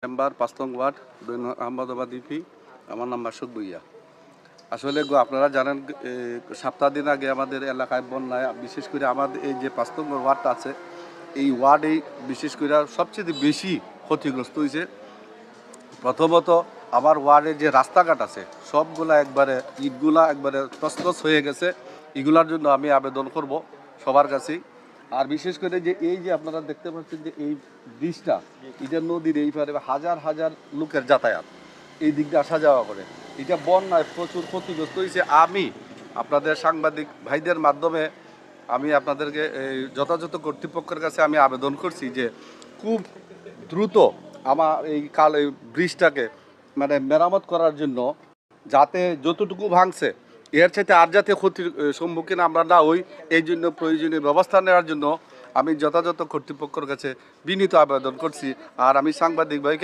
Member ৫ নং word ২ নং Ahmedabad UP. আমার নাম মাসুদ ভুইয়া। আসলে আপনারা জানেন সপ্তাহ দিন আগে আমাদের এলাকায় বন্যায়, বিশেষ করে আমাদের এই যে ৫ নং ওয়ার্ডটা আছে, এই ওয়ার্ডেই বিশেষ করে সবচেয়ে বেশি ক্ষতিগ্রস্ত হয়েছে। প্রথমত আমার ওয়ার্ডের যে রাস্তাঘাট আছে সবগুলা একবারে ইটগুলা একবারে তছনছ হয়ে গেছে। এগুলার জন্য আমি আবেদন করব সবার কাছেই। আর বিশেষ করে যে এই যে আপনারা দেখতে পাচ্ছেন যে এই ব্রিজটা, এটা নদীর এই পারে হাজার হাজার লোকের যাতায়াত এই দিক দিয়ে আসা যাওয়া করে, এটা বন্যায় প্রচুর ক্ষতিগ্রস্ত হয়েছে। আমি আপনাদের সাংবাদিক ভাইদের মাধ্যমে আমি আপনাদেরকে এই যথাযথ কর্তৃপক্ষের কাছে আমি আবেদন করছি যে খুব দ্রুত আমার এই ব্রিজটাকে মানে মেরামত করার জন্য, যাতে যতটুকু ভাঙছে এর চাইতে আর যাতে ক্ষতির সম্মুখীন আমরা না হই, এই জন্য প্রয়োজনীয় ব্যবস্থা নেওয়ার জন্য আমি যথাযথ কর্তৃপক্ষের কাছে বিনীত আবেদন করছি। আর আমি সাংবাদিক ভাইকে